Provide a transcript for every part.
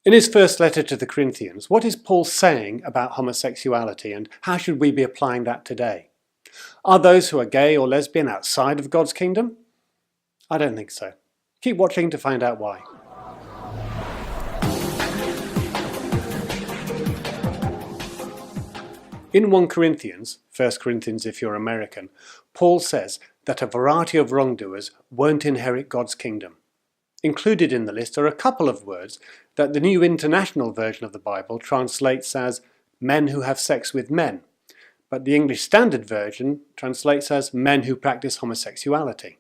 In his first letter to the Corinthians, what is Paul saying about homosexuality and how should we be applying that today? Are those who are gay or lesbian outside of God's kingdom? I don't think so. Keep watching to find out why. In 1 Corinthians, 1 Corinthians if you're American, Paul says that a variety of wrongdoers won't inherit God's kingdom. Included in the list are a couple of words that the New International Version of the Bible translates as men who have sex with men, but the English Standard Version translates as men who practice homosexuality.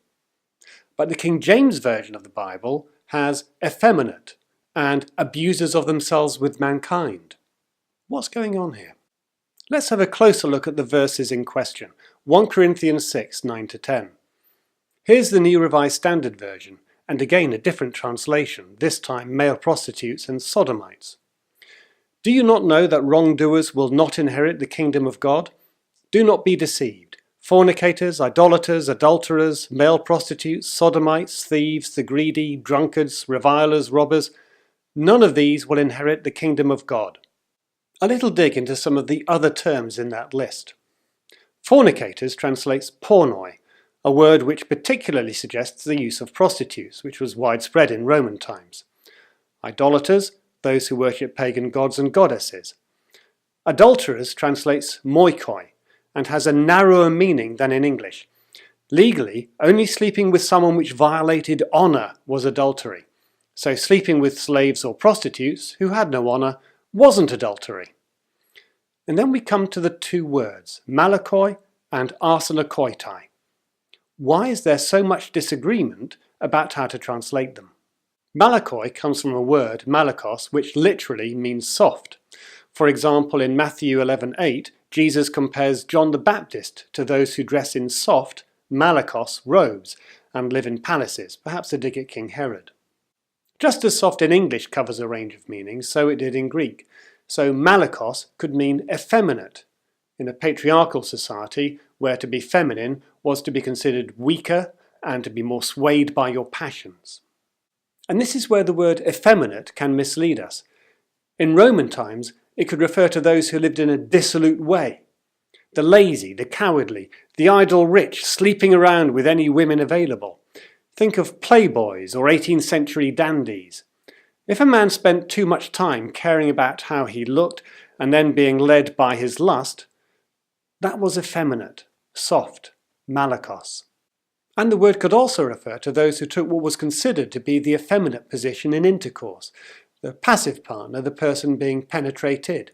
But the King James Version of the Bible has effeminate and abusers of themselves with mankind. What's going on here? Let's have a closer look at the verses in question. 1 Corinthians 6, 9-10. Here's the New Revised Standard Version, and again a different translation, this time male prostitutes and sodomites. Do you not know that wrongdoers will not inherit the kingdom of God? Do not be deceived. Fornicators, idolaters, adulterers, male prostitutes, sodomites, thieves, the greedy, drunkards, revilers, robbers, none of these will inherit the kingdom of God. A little dig into some of the other terms in that list. Fornicators translates pornoi, a word which particularly suggests the use of prostitutes, which was widespread in Roman times. Idolaters, those who worship pagan gods and goddesses. Adulterers translates moikoi, and has a narrower meaning than in English. Legally, only sleeping with someone which violated honour was adultery. So sleeping with slaves or prostitutes who had no honour wasn't adultery. And then we come to the two words, malakoi and arsenokoitai. Why is there so much disagreement about how to translate them? Malakoi comes from a word, malakos, which literally means soft. For example, in Matthew 11:8, Jesus compares John the Baptist to those who dress in soft, malakos robes and live in palaces, perhaps a dig at King Herod. Just as soft in English covers a range of meanings, so it did in Greek. So malakos could mean effeminate. In a patriarchal society, where to be feminine was to be considered weaker and to be more swayed by your passions. And this is where the word effeminate can mislead us. In Roman times, it could refer to those who lived in a dissolute way. The lazy, the cowardly, the idle rich, sleeping around with any women available. Think of playboys or 18th century dandies. If a man spent too much time caring about how he looked and then being led by his lust, that was effeminate, soft, malakos. And the word could also refer to those who took what was considered to be the effeminate position in intercourse, the passive partner, the person being penetrated.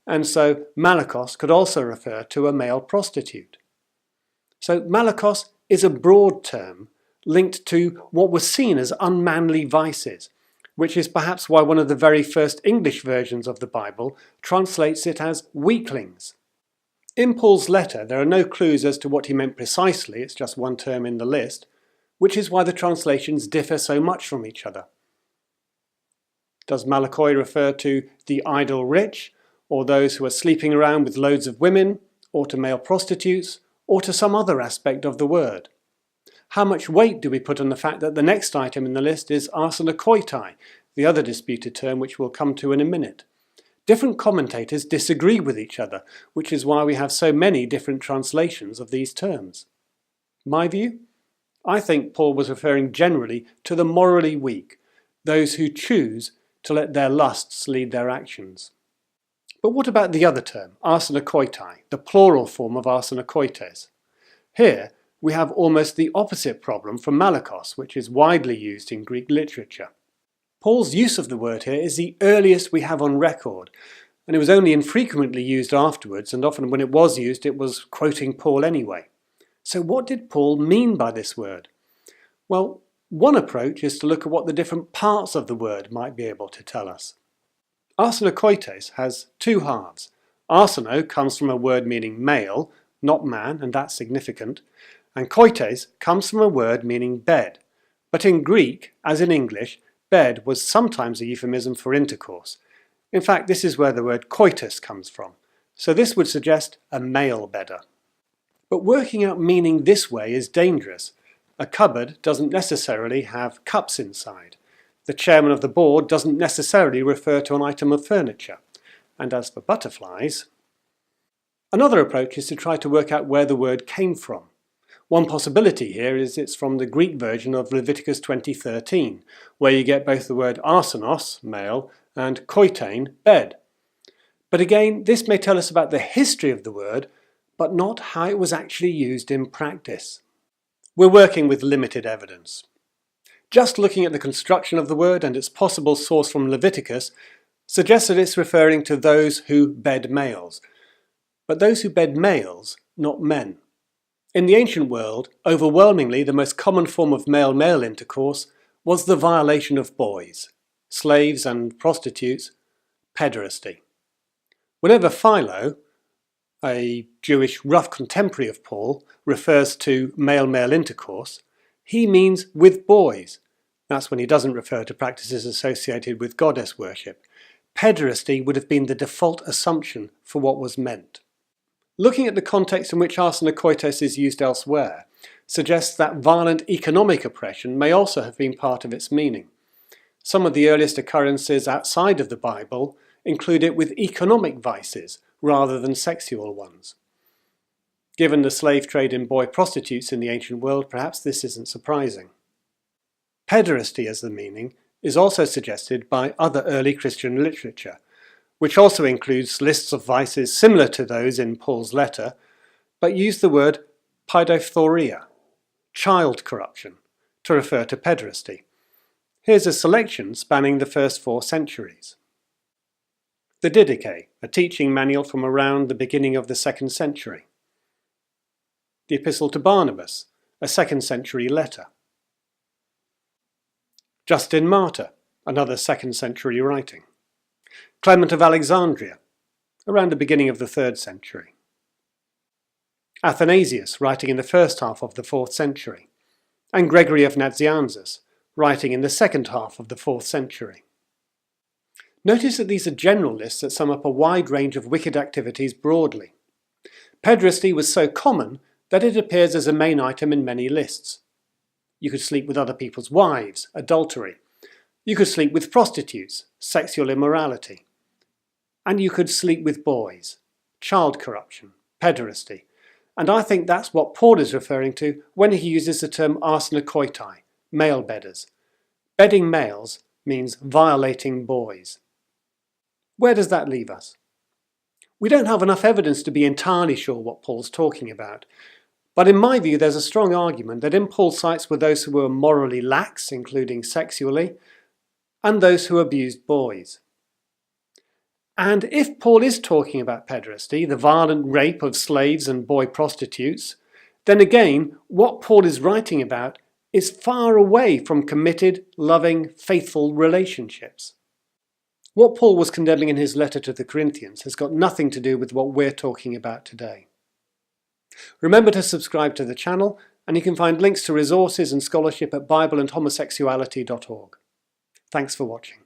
And so malakos could also refer to a male prostitute. So malakos is a broad term linked to what was seen as unmanly vices, which is perhaps why one of the very first English versions of the Bible translates it as weaklings. In Paul's letter, there are no clues as to what he meant precisely, it's just one term in the list, which is why the translations differ so much from each other. Does malakoi refer to the idle rich, or those who are sleeping around with loads of women, or to male prostitutes, or to some other aspect of the word? How much weight do we put on the fact that the next item in the list is arsenokoitai, the other disputed term which we'll come to in a minute? Different commentators disagree with each other, which is why we have so many different translations of these terms. My view? I think Paul was referring generally to the morally weak, those who choose to let their lusts lead their actions. But what about the other term, arsenokoitai, the plural form of arsenokoites? Here, we have almost the opposite problem from malakos, which is widely used in Greek literature. Paul's use of the word here is the earliest we have on record, and it was only infrequently used afterwards, and often when it was used it was quoting Paul anyway. So what did Paul mean by this word? Well, one approach is to look at what the different parts of the word might be able to tell us. Arsenokoites has two halves. Arseno comes from a word meaning male, not man, and that's significant, and koites comes from a word meaning bed. But in Greek, as in English, bed was sometimes a euphemism for intercourse. In fact, this is where the word coitus comes from. So this would suggest a male bedder. But working out meaning this way is dangerous. A cupboard doesn't necessarily have cups inside. The chairman of the board doesn't necessarily refer to an item of furniture. And as for butterflies, another approach is to try to work out where the word came from. One possibility here is it's from the Greek version of Leviticus 20:13, where you get both the word arsenos, male, and koitain, bed. But again, this may tell us about the history of the word, but not how it was actually used in practice. We're working with limited evidence. Just looking at the construction of the word and its possible source from Leviticus suggests that it's referring to those who bed males. But those who bed males, not men. In the ancient world, overwhelmingly the most common form of male-male intercourse was the violation of boys, slaves and prostitutes, pederasty. Whenever Philo, a Jewish rough contemporary of Paul, refers to male-male intercourse, he means with boys. That's when he doesn't refer to practices associated with goddess worship. Pederasty would have been the default assumption for what was meant. Looking at the context in which arsenokoitai is used elsewhere suggests that violent economic oppression may also have been part of its meaning. Some of the earliest occurrences outside of the Bible include it with economic vices rather than sexual ones. Given the slave trade in boy prostitutes in the ancient world, perhaps this isn't surprising. Pederasty as the meaning is also suggested by other early Christian literature, which also includes lists of vices similar to those in Paul's letter, but use the word paidophoria, child corruption, to refer to pederasty. Here's a selection spanning the first 4 centuries. The Didache, a teaching manual from around the beginning of the 2nd century. The Epistle to Barnabas, a 2nd century letter. Justin Martyr, another 2nd century writing. Clement of Alexandria, around the beginning of the 3rd century. Athanasius, writing in the first half of the 4th century. And Gregory of Nazianzus, writing in the second half of the 4th century. Notice that these are general lists that sum up a wide range of wicked activities broadly. Pederasty was so common that it appears as a main item in many lists. You could sleep with other people's wives, adultery. You could sleep with prostitutes, sexual immorality. And you could sleep with boys, child corruption, pederasty. And I think that's what Paul is referring to when he uses the term arsenokoitai, male bedders. Bedding males means violating boys. Where does that leave us? We don't have enough evidence to be entirely sure what Paul's talking about. But in my view, there's a strong argument that in Paul's sights were those who were morally lax, including sexually, and those who abused boys. And if Paul is talking about pederasty, the violent rape of slaves and boy prostitutes, then again, what Paul is writing about is far away from committed, loving, faithful relationships. What Paul was condemning in his letter to the Corinthians has got nothing to do with what we're talking about today. Remember to subscribe to the channel, and you can find links to resources and scholarship at bibleandhomosexuality.org. Thanks for watching.